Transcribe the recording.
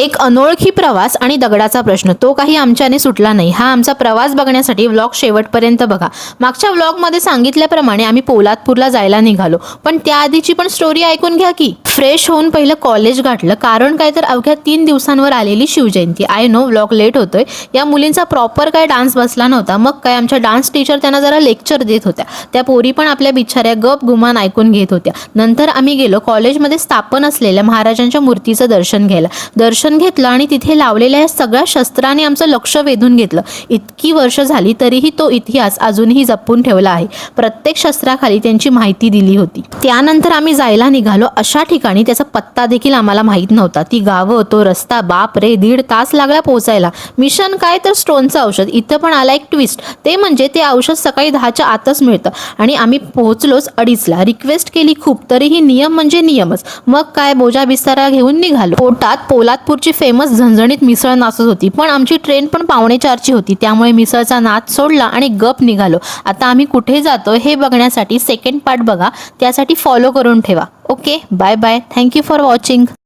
एक अनोळखी प्रवास आणि दगडाचा प्रश्न तो काही आमच्याने सुटला नाही। हा आमचा प्रवास बघण्यासाठी व्लॉग शेवटपर्यंत बघा। मागच्या व्लॉगमध्ये सांगितल्याप्रमाणे आम्ही पोलादपूरला जायला निघालो, पण त्याआधीची पण स्टोरी ऐकून घ्या की। फ्रेश होऊन पहिलं कॉलेज गाठलं, कारण काय तर अवघ्या 3 दिवसांवर आलेली Shivjayanti. I know vlog late होतोय। या मुलींचा प्रॉपर काय डान्स बसला नव्हता, मग काय आमच्या डान्स टीचर त्यांना जरा लेक्चर देत होत्या। त्या पोरी पण आपल्या बिचाऱ्या गप गुमान ऐकून घेत होत्या। नंतर आम्ही गेलो कॉलेजमध्ये स्थापन असलेल्या महाराजांच्या मूर्तीचं दर्शन घ्यायला। दर्शन घेतलं आणि तिथे लावलेल्या या सगळ्या शस्त्राने आमचं लक्ष वेधून घेतलं। इतकी वर्ष झाली तरीही तो इतिहास अजूनही जपून ठेवला आहे। प्रत्येक शस्त्राखाली त्यांची माहिती दिली होती। त्यानंतर आम्ही जायला निघालो अशा ठिकाणी त्याचा पत्ता देखील आम्हाला माहित नव्हता। ती गावं, तो रस्ता, बाप रे 1.5 तास लागला पोहोचायला। मिशन काय तर स्टोनचं औषध। इथं पण आला एक ट्विस्ट, ते म्हणजे ते औषध सकाळी 10च्या आतच मिळतं आणि आम्ही पोहोचलोच 2:30ला। रिक्वेस्ट केली खूप, तरीही नियम म्हणजे नियमच। मग काय बोजा बिस्तारा घेऊन निघालो। पोटात पोलादपूरची फेमस झणझणीत मिसळ नाचत होती, पण आमची ट्रेन पण 3:45ची होती, त्यामुळे मिसळचा नाद सोडला आणि गप निघालो। आता आम्ही कुठे जातो हे बघण्यासाठी सेकंड पार्ट बघा, त्यासाठी फॉलो करून ठेवा। Okay, bye bye, thank you for watching.